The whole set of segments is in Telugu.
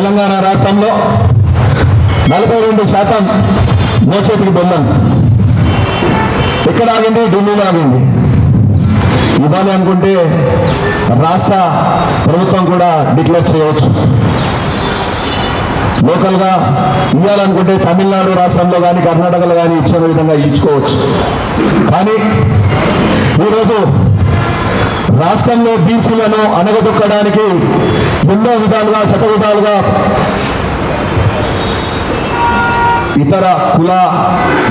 తెలంగాణ రాష్ట్రంలో 42% మోచేతికి బెల్లం ఎక్కడ ఆగింది? ఢిల్లీలో ఆగింది. ఇవ్వాలి అనుకుంటే రాష్ట్ర ప్రభుత్వం కూడా డిక్లేర్ చేయవచ్చు. లోకల్గా ఇవ్వాలనుకుంటే తమిళనాడు రాష్ట్రంలో కానీ కర్ణాటకలో కానీ ఇచ్చిన విధంగా ఇచ్చుకోవచ్చు. కానీ ఈరోజు రాష్ట్రంలో బీసీలను అణగదొక్కడానికి ఎన్నో విధాలుగా శతవిధాలుగా ఇతర కుల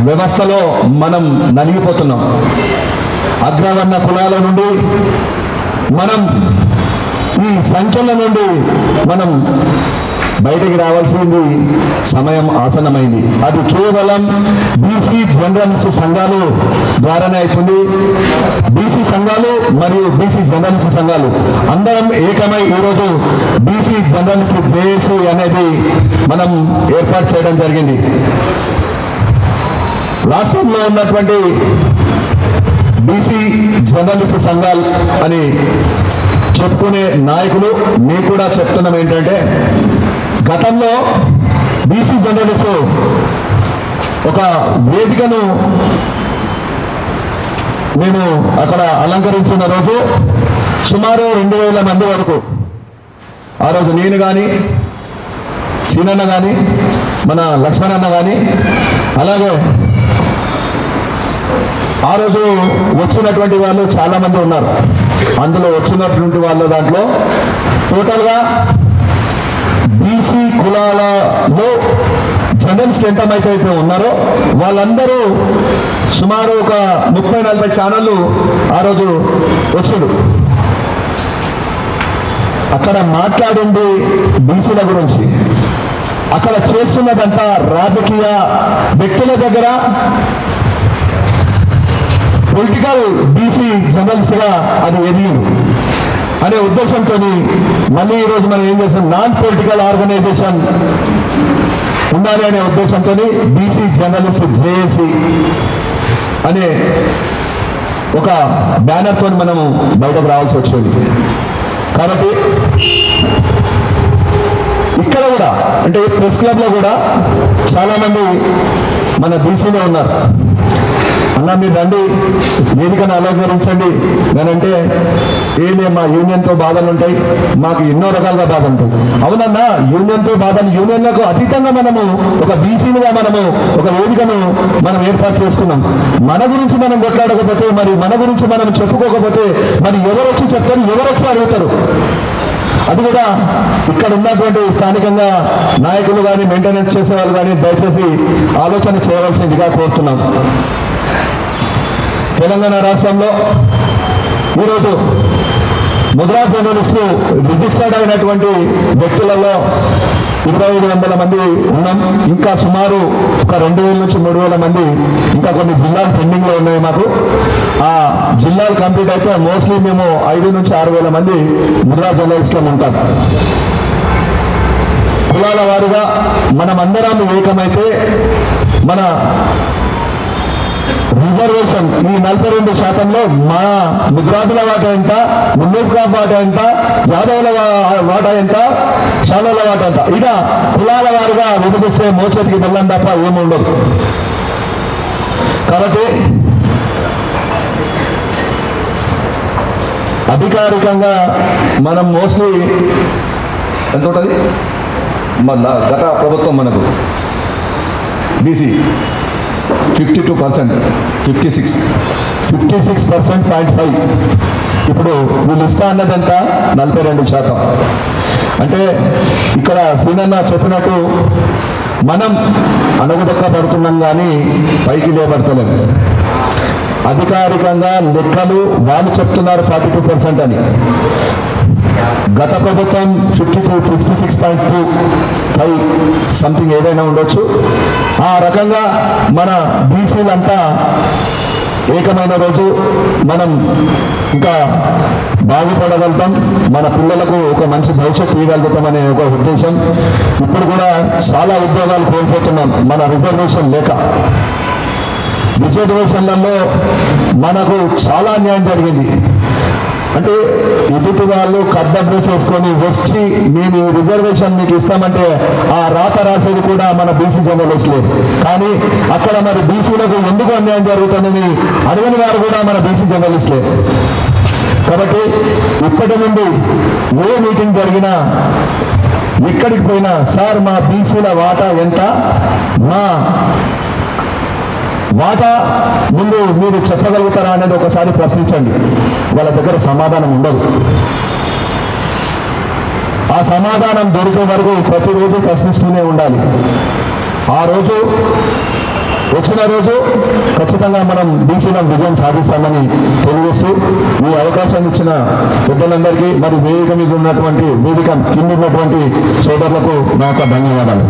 వ్యవస్థలో మనం నలిగిపోతున్నాం. అగ్రవర్ణ కులాల నుండి మనం ఈ సంఖ్యల నుండి మనం బయటికి రావాల్సింది సమయం ఆసన్నమైంది. అది కేవలం బీసీ జర్నలిస్ట్ సంఘాలు ద్వారానే అవుతుంది. బీసీ సంఘాలు మరియు బీసీ జర్నలిస్ట్ సంఘాలు అందరం ఏకమై ఈరోజు బీసీ జర్నలిస్ట్ జేఏసీ అనేది మనం ఏర్పాటు చేయడం జరిగింది. రాష్ట్రంలో ఉన్నటువంటి బీసీ జర్నలిస్ట్ సంఘాలు అని చెప్పుకునే నాయకులు మేము కూడా చెప్తున్నాం ఏంటంటే, గతంలో బీసీ జర్నలిస్టు ఒక వేదికను నేను అక్కడ అలంకరించిన రోజు సుమారు 2000 మంది వరకు, ఆ రోజు నేను కానీ సీనన్న కానీ మన లక్ష్మణన్న కానీ అలాగే ఆ రోజు వచ్చినటువంటి వాళ్ళు చాలామంది ఉన్నారు. అందులో వచ్చినటువంటి వాళ్ళ దాంట్లో టోటల్గా బీసీ కులాలలో జర్నలిస్ట్ ఎంతమైతే ఉన్నారో వాళ్ళందరూ సుమారు ఒక 30-40 ఛానళ్ళు ఆ రోజు వచ్చాడు. అక్కడ మాట్లాడింది బీసీల గురించి. అక్కడ చేస్తున్నదంతా రాజకీయ వ్యక్తుల దగ్గర పొలిటికల్ బీసీ జర్నలిస్ట్గా అది ఎదిగింది అనే ఉద్దేశంతో మళ్ళీ ఈరోజు మనం ఏం చేస్తాం, నాన్ పొలిటికల్ ఆర్గనైజేషన్ ఉండాలి అనే ఉద్దేశంతో బీసీ జర్నలిస్ట్ జేఏసీ అనే ఒక బ్యానర్తో మనము బయటకు రావాల్సి వచ్చింది. కాబట్టి ఇక్కడ కూడా అంటే ప్రెస్ క్లబ్లో కూడా చాలామంది మన బీసీలో ఉన్నారు. అన్నా మీరు రండి, వేదికను అలంకరించండి అంటే ఏమే మా యూనియన్తో బాధలు ఉంటాయి, మాకు ఎన్నో రకాలుగా బాధ ఉంటాయి. అవునన్నా, యూనియన్తో బాధలు, యూనియన్లకు అతీతంగా మనము ఒక బీసీలుగా మనము ఒక వేదికను మనం ఏర్పాటు చేసుకున్నాం. మన గురించి మనం కొట్లాడకపోతే, మరి మన గురించి మనం చెప్పుకోకపోతే మరి ఎవరు వచ్చి చెప్తారు, ఎవరు వచ్చి అడుగుతారు? అది కూడా ఇక్కడ ఉన్నటువంటి స్థానికంగా నాయకులు కానీ మెయింటెనెన్స్ చేసేవాళ్ళు కానీ దయచేసి ఆలోచన చేయవలసిందిగా కోరుతున్నాం. తెలంగాణ రాష్ట్రంలో ఈరోజు ముద్రా జర్నలిస్టు రిజిస్టర్డ్ అయినటువంటి వ్యక్తులలో 2500 మంది ఉన్నాం. ఇంకా సుమారు ఒక 2000 నుంచి 3000 మంది ఇంకా కొన్ని జిల్లాలు పెండింగ్లో ఉన్నాయి మాకు. ఆ జిల్లాలు కంప్లీట్ అయితే మోస్ట్లీ మేము 5 నుంచి 6000 మంది ముద్రా జర్నలిస్టులు ఉంటాం. కులాల వారుగా మనమందరం ఏకమైతే మన రిజర్వేషన్ ఈ 42%లో మా ముద్రాదుల వాటా ఎంత, మున్నూరు వాటా ఎంత, యాదవుల వాటా ఎంత, శాలోల వాటా ఎంత, ఇలా కులాల వారుగా విభజిస్తే మోచేతికి బెల్లం తప్ప ఏముండదు. కాబట్టి అధికారికంగా మనం మోస్ట్లీ ఎంత ఉంటుంది గత ప్రభుత్వం మనకు బీసీ 52%, 56.5. ఇప్పుడు వీళ్ళు ఇస్తా అన్నదంతా 42%. అంటే ఇక్కడ సీనన్న చెప్పినట్టు మనం అణగదొక్కబడుతున్నాం కానీ పైకి లేబడుతున్నాం. అధికారికంగా లెక్కలు వాళ్ళు చెప్తున్నారు 42% అని. గత ప్రభుత్వం 56.25 సంథింగ్ ఏదైనా ఉండొచ్చు. ఆ రకంగా మన బీసీలంతా ఏకమైన రోజు మనం ఇంకా బాగుపడగలుగుతాం, మన పిల్లలకు ఒక మంచి భవిష్యత్తు ఇవ్వగలుగుతామనే ఒక ఉద్దేశం. ఇప్పుడు కూడా చాలా ఉద్యోగాలు కోల్పోతున్నాం మన రిజర్వేషన్ లేక. రిజర్వేషన్లలో మనకు చాలా అన్యాయం జరిగింది. అంటే ఎదుటి వాళ్ళు కడ్డ డ్రెస్ వేసుకొని వచ్చి మేము ఈ రిజర్వేషన్ మీకు ఇస్తామంటే ఆ రాత రాసేది కూడా మన బీసీ జర్నలిస్టులే. కానీ అక్కడ మరి బీసీలకు ఎందుకు అన్యాయం జరుగుతుందని అడగని వారు కూడా మన బీసీ జర్నలిస్టులే. కాబట్టి ఇప్పటి నుండి ఏ మీటింగ్ జరిగినా ఎక్కడికి పోయినా సార్ మా బీసీల వాటా ఎంత, మా వాటా ముందు మీరు చెప్పగలుగుతారా అనేది ఒకసారి ప్రశ్నించండి. వాళ్ళ దగ్గర సమాధానం ఉండదు. ఆ సమాధానం దొరికే వరకు ప్రతిరోజు ప్రశ్నిస్తూనే ఉండాలి. ఆ రోజు వచ్చిన రోజు ఖచ్చితంగా మనం బీసీలో విజయం సాధిస్తామని తెలియజేస్తూ ఈ అవకాశం ఇచ్చిన పెద్దలందరికీ మరి వేదిక మీద ఉన్నటువంటి వేదిక కింద ఉన్నటువంటి సోదరులకు నా యొక్క ధన్యవాదాలు.